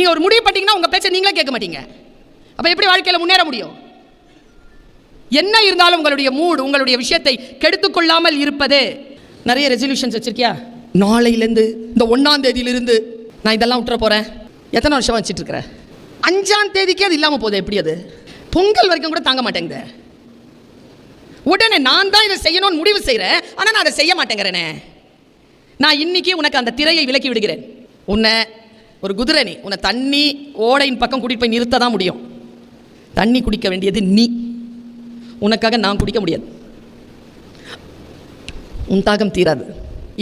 நீங்கள் ஒரு முடிவு பண்ணிட்டீங்கன்னா உங்கள் பேச்சை நீங்களே கேட்க மாட்டீங்க. அப்போ எப்படி வாழ்க்கையில் முன்னேற முடியும்? என்ன இருந்தாலும் உங்களுடைய மூடு, உங்களுடைய விஷயத்தை கெடுத்துக்கொள்ளாமல் இருப்பது. நிறைய ரெசல்யூஷன்ஸ் வச்சிருக்கியா? நாளையிலேருந்து, இந்த 1ஆம் தேதியிலிருந்து நான் இதெல்லாம் விட்டுற போகிறேன். எத்தனை வருஷமாக வச்சுட்டு இருக்கிறேன்? 5ஆம் தேதிக்கே அது இல்லாமல் போகுது. எப்படி அது? பொங்கல் வரைக்கும் கூட தாங்க மாட்டேங்குது. உடனே நான் தான் இதை செய்யணும்னு முடிவு செய்கிறேன், ஆனால் நான் அதை செய்ய மாட்டேங்கிறேனே. நான் இன்னைக்கு உனக்கு அந்த திரையை விலக்கி விடுகிறேன். உன்னை ஒரு குதிரை, நீ உன்னை தண்ணி ஓடையின் பக்கம் கூட்டிகிட்டு போய் நிறுத்த தான் முடியும். தண்ணி குடிக்க வேண்டியது நீ, உனக்காக நான் குடிக்க முடியாது. உன் தாகம் தீராது.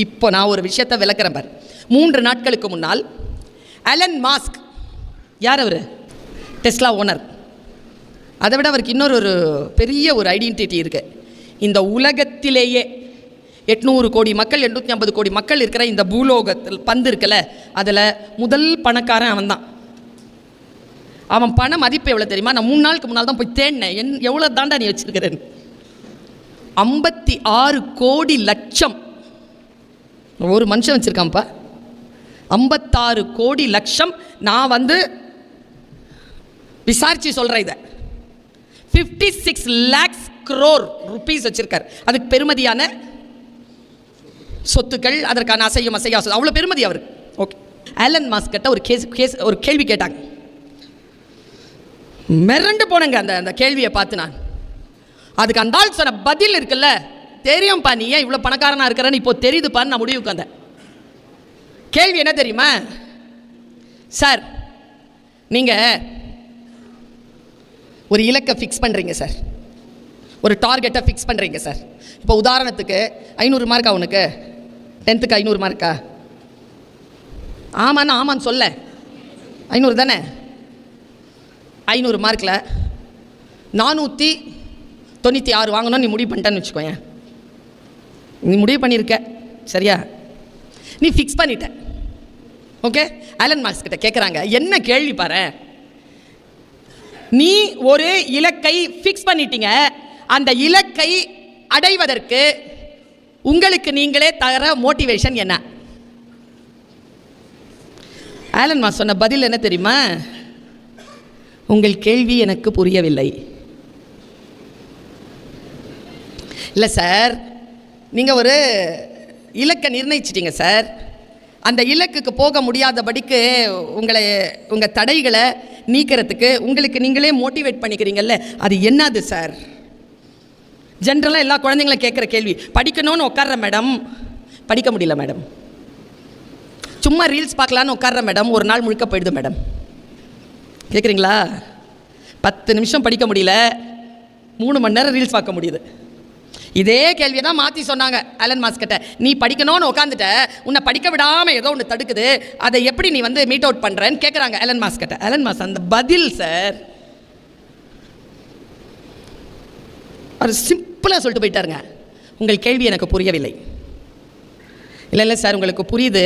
இப்போ நான் ஒரு விஷயத்தை விளக்குறேன் பார். 3 நாட்களுக்கு முன்னால் அலன் மாஸ்க், யார் அவர்? Tesla owner. அதை விட அவருக்கு இன்னொரு பெரிய ஒரு ஐடென்டிட்டி இருக்குது. இந்த உலகத்திலேயே 800 கோடி மக்கள், 850 கோடி மக்கள் இருக்கிற இந்த பூலோகத்தில் பந்து இருக்கல, அதில் முதல் பணக்காரன் அவன் தான். அவன் பண மதிப்பு எவ்வளோ தெரியுமா? நான் 3 நாளுக்கு முன்னால் தான் போய் தேடினேன். எவ்வளோ தாண்டா நீ வச்சிருக்கிறேன்? 56 கோடி லட்சம் ஒரு மனுஷன் வச்சுருக்கான்ப்பா. 56 கோடி லட்சம். நான் விசாரிச்சு சொல்கிறேன். இதை 56 lakhs crore rupees வச்சிருக்கார். அதுக்கு பெருமதியான சொத்துக்கள், அதற்கான அசையும் அசையா சொத்து, அவ்வளோ பெருமதி அவர். ஓகே, ஆலன் மாஸ்க் கிட்ட ஒரு கேள்வி கேட்டாங்க. மிரண்டு போனங்க அந்த கேள்வியை பார்த்து. நான் அதுக்கு அந்த ஆள் சொன்ன பதில் இருக்குல்ல, தெரியும்ப்பா நீ ஏன் இவ்வளோ பணக்காரனா இருக்கிறன்னு இப்போ தெரியுதுப்பான்னு நான் முடிவுக்கு வந்தேன். கேள்வி என்ன தெரியுமா? சார், நீங்கள் ஒரு இலக்கை ஃபிக்ஸ் பண்ணுறீங்க சார், ஒரு டார்கெட்டை ஃபிக்ஸ் பண்ணுறீங்க சார். இப்போ உதாரணத்துக்கு 500 மார்க்கா உனக்கு? 10th 500 மார்க்கா? ஆமான்னு சொல்ல. 500 தானே? 500 மார்க்கில் 496 வாங்கணும்னு நீ முடிவு பண்ணிட்டேன்னு வச்சுக்கோங்க. நீ முடிவு பண்ணியிருக்க சரியா? நீ ஃபிக்ஸ் பண்ணிட்ட. ஓகே, ஆலன் மாஸ்க் கிட்ட கேட்குறாங்க, என்ன கேள்வி பாரு. நீ ஒரு இலக்கை ஃபிக்ஸ் பண்ணிட்டீங்க, அந்த இலக்கை அடைவதற்கு உங்களுக்கு நீங்களே தர மோட்டிவேஷன் என்ன? ஆலன் மாஸ்க் சொன்ன பதில் என்ன தெரியுமா? உங்கள் கேள்வி எனக்கு புரியவில்லை. இல்லை சார், நீங்கள் ஒரு இலக்கை நிர்ணயிச்சிட்டீங்க சார், அந்த இலக்குக்கு போக முடியாதபடிக்கு உங்கள் தடைகளை நீக்கிறதுக்கு உங்களுக்கு நீங்களே மோட்டிவேட் பண்ணிக்கிறீங்கல்ல, அது என்னது சார்? ஜென்ரலாக எல்லா குழந்தைங்களும் கேட்குற கேள்வி. படிக்கணும்னு உட்கார்ற மேடம், படிக்க முடியல மேடம். சும்மா ரீல்ஸ் பார்க்கலான்னு உட்கார்ற மேடம், ஒரு நாள் முழுக்க போயிடுது மேடம். கேட்குறீங்களா? 10 நிமிஷம் படிக்க முடியல, 3 மணி நேரம் ரீல்ஸ் பார்க்க முடியுது. இதே கேள்வியை தான் மாற்றி சொன்னாங்க ஆலன் மாஸ்க் கிட்ட. நீ படிக்கணும்னு உட்காந்துட்ட, உன்னை படிக்க விடாமல் ஏதோ ஒன்று தடுக்குது, அதை எப்படி நீ மீட் அவுட் பண்ணுறேன்னு கேட்குறாங்க ஆலன் மாஸ்க் கிட்ட. ஆலன் மாஸ்க் அந்த பதில் சார், அவர் சிம்பிளாக சொல்லிட்டு போயிட்டாருங்க, உங்கள் கேள்வி எனக்கு புரியவில்லை. இல்லை சார், உங்களுக்கு புரியுது,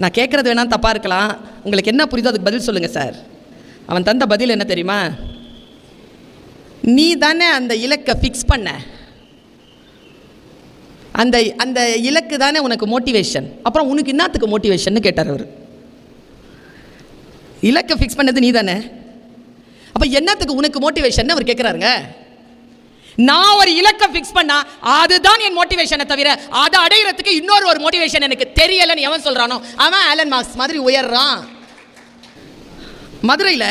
நான் கேட்குறது வேணால் தப்பாக இருக்கலாம், உங்களுக்கு என்ன புரியுதோ அதுக்கு பதில் சொல்லுங்கள் சார். அவன் தந்த பதில் என்ன தெரியுமா? நீ தானே அந்த இலக்கை ஃபிக்ஸ் பண்ண, அந்த இலக்கு தானே உனக்கு மோட்டிவேஷன், அப்புறம் உனக்கு என்னத்துக்கு மோட்டிவேஷன் கேட்டார் அவர். இலக்கை ஃபிக்ஸ் பண்ணது நீ தானே, அப்போ என்னத்துக்கு உனக்கு மோட்டிவேஷன் அவர் கேட்குறாருங்க. நான் ஒரு இலக்கை ஃபிக்ஸ் பண்ணா அதுதான் என் மோட்டிவேஷனை தவிர அதை அடைகிறதுக்கு இன்னொரு மோட்டிவேஷன் எனக்கு தெரியலன்னு எவன் சொல்கிறானோ அவன் ஆலன் மாஸ்க் மாதிரி உயர்றான். மதுரையில்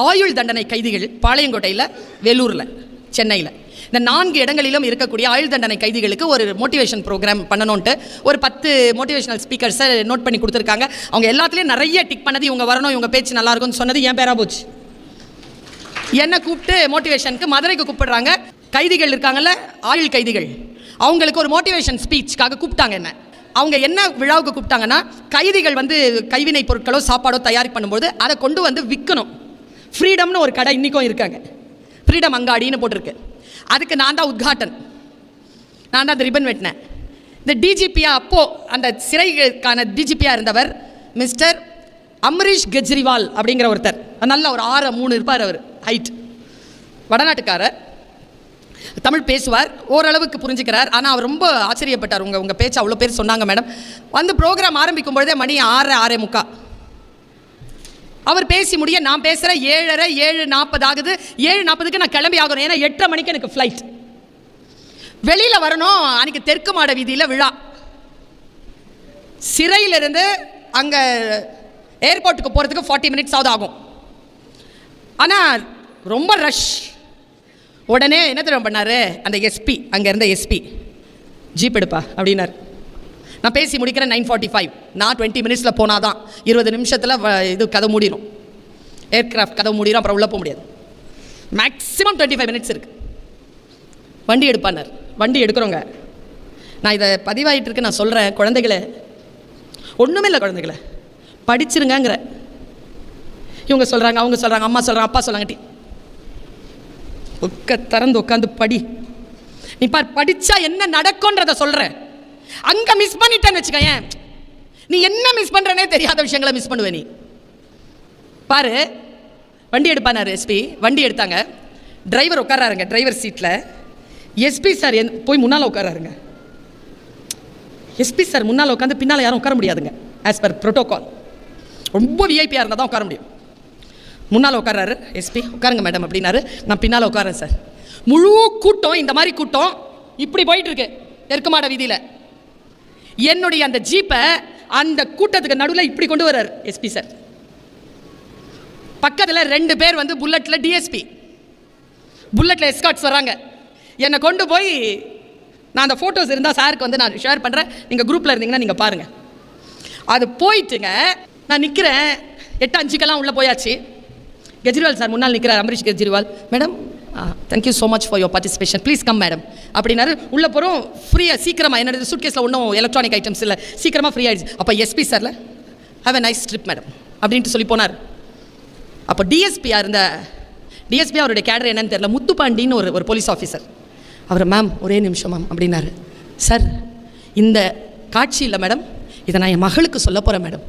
ஆயுள் தண்டனை கைதிகள், பாளையங்கோட்டையில், வேலூரில், சென்னையில், இந்த 4 இடங்களிலும் இருக்கக்கூடிய ஆயுள் தண்டனை கைதிகளுக்கு ஒரு மோட்டிவேஷன் ப்ரோக்ராம் பண்ணணுன்ட்டு ஒரு 10 மோட்டிவேஷனல் ஸ்பீக்கர்ஸை நோட் பண்ணி கொடுத்துருக்காங்க. அவங்க எல்லாத்துலேயும் நிறைய டிக் பண்ணது இவங்க வரணும், இவங்க பேச்சு நல்லா இருக்கும்னு சொன்னது என் பேரா போச்சு. என்னை கூப்பிட்டு மோட்டிவேஷனுக்கு மதுரைக்கு கூப்பிடுறாங்க. கைதிகள் இருக்காங்கல்ல, ஆயுள் கைதிகள், அவங்களுக்கு ஒரு மோட்டிவேஷன் ஸ்பீச்சுக்காக கூப்பிட்டாங்க. அவங்க என்ன விழாவுக்கு கூப்பிட்டாங்கன்னா, கைதிகள் கைவினை பொருட்களோ சாப்பாடோ தயார் பண்ணும்போது அதை கொண்டு விற்கணும். ஃப்ரீடம்னு ஒரு கடை இன்றைக்கும் இருக்காங்க, ஃப்ரீடம் அங்காடின்னு போட்டிருக்கு. அதுக்கு நான் தான் உத்காட்டன், நான் தான் அந்த ரிப்பன் வெட்டினேன். இந்த டிஜிபியா, அப்போது அந்த சிறைக்கான டிஜிபியாக இருந்தவர் மிஸ்டர் அம்ரீஷ் கெஜ்ரிவால் அப்படிங்கிற ஒருத்தர், நல்ல ஒரு 6'3" இருப்பார் அவர், ஹைட், வடநாட்டுக்காரர், தமிழ் பேசுவார், ஓரளவுக்கு புரிஞ்சுக்கிறார். ஆனால் அவர் ரொம்ப ஆச்சரியப்பட்டார். உங்கள் பேச்சு அவ்வளோ பேர் சொன்னாங்க மேடம். ப்ரோக்ராம் ஆரம்பிக்கும் பொழுதே மணி 6:45. அவர் பேசி முடிய நான் பேசுகிறேன் 7:30, 7:40 ஆகுது. 7:40க்கு நான் கிளம்பி ஆகணும். ஏன்னா 8:30 மணிக்கு எனக்கு ஃப்ளைட். வெளியில் வரணும். அன்றைக்கி தெற்கு மாட வீதியில் விழா. சிறையிலிருந்து அங்கே ஏர்போர்ட்டுக்கு போகிறதுக்கு 40 மினிட்ஸ் ஆகும். ஆனால் ரொம்ப ரஷ். உடனே என்ன தெரியும் பண்ணார், அந்த எஸ்பி, அங்கே இருந்த எஸ்பி, ஜீப் எடுப்பா அப்படின்னார். நான் பேசி முடிக்கிறேன் 9:45. நான் 20 மினிட்ஸில் போனால் தான் 20 நிமிஷத்தில் இது கதவு மூடிடும், ஏர்கிராஃப்ட் கதவு மூடிடும், அப்புறம் உள்ளே போக முடியாது. மேக்ஸிமம் 25 மினிட்ஸ் இருக்குது. வண்டி எடுப்பானார். வண்டி எடுக்கிறோங்க. நான் இதை பதிவாகிட்டு இருக்கு, நான் சொல்கிறேன், குழந்தைகளை ஒன்றுமே இல்லை, குழந்தைகளை படிச்சிருங்கிற இவங்க சொல்கிறாங்க, அவங்க சொல்கிறாங்க, அம்மா சொல்கிறாங்க, அப்பா சொல்கிறாங்க, திறந்து உட்காந்து படி. நீ பார், படித்தா என்ன நடக்கும்ன்றத சொல்கிறேன். அங்கே மிஸ் பண்ணிட்டேன்னு வச்சுக்க, ஏன் நீ என்ன மிஸ் பண்ணுறனே தெரியாத விஷயங்களை மிஸ் பண்ணுவே நீ. பாரு, வண்டி எடுப்பானார் எஸ்பி. வண்டி எடுத்தாங்க. டிரைவர் உட்காராருங்க டிரைவர் சீட்டில். எஸ்பி சார் போய் முன்னால் உட்காராருங்க. எஸ்பி சார் முன்னால் உட்காந்து பின்னால் யாரும் உட்கார முடியாதுங்க. As per protocol. ரொம்ப விஐபியாக இருந்தால் தான் உட்கார முடியும். முன்னால் உட்காராரு எஸ்பி. உட்காருங்க மேடம் அப்படின்னாரு. நான் பின்னால் உட்காரேன் சார். முழு கூட்டம், இந்த மாதிரி கூட்டம் இப்படி போயிட்டு இருக்கு தெற்கு மாட வீதியில். என்னுடைய அந்த ஜீப்பை அந்த கூட்டத்துக்கு நடுவில் இப்படி கொண்டு வர்றார் எஸ்பி சார். பக்கத்தில் 2 பேர் வந்து புல்லட்டில் டிஎஸ்பி, புல்லட்டில் எஸ்கார்ட்ஸ் வராங்க. என்னை கொண்டு போய், நான் அந்த ஃபோட்டோஸ் இருந்தால் சாருக்கு வந்து நான் ஷேர் பண்ணுறேன், நீங்கள் குரூப்பில் இருந்தீங்கன்னா நீங்கள் பாருங்கள். அது போயிட்டுங்க, நான் நிற்கிறேன். 8:05 உள்ளே போயாச்சு. கெஜ்ரிவால் சார் முன்னால் நிற்கிறார், Amrish Kejriwal. Madam, thank you so much for your participation, please come madam அப்படின்னாரு. உள்ளே போகிறோம். ஃப்ரீயாக சீக்கிரமாக, என்னோட சூட்கேஸில் ஒன்றும் எலக்ட்ரானிக் ஐட்டம்ஸ் இல்லை, சீக்கிரமாக ஃப்ரீ ஆகிடுச்சு. அப்போ எஸ்பி சாரில் have a nice trip madam அப்படின்ட்டு சொல்லி போனார். அப்போ டிஎஸ்பியாக இருந்த டிஎஸ்பி, அவருடைய கேடர் என்னன்னு தெரியல, முத்துப்பாண்டின்னு ஒரு போலீஸ் ஆஃபீஸர். அவர், மேம் ஒரே நிமிஷம் மேம் அப்படின்னாரு. சார், இந்த காட்சி இல்லை மேடம், இதை நான் என் மகளுக்கு சொல்ல போகிறேன் மேடம்.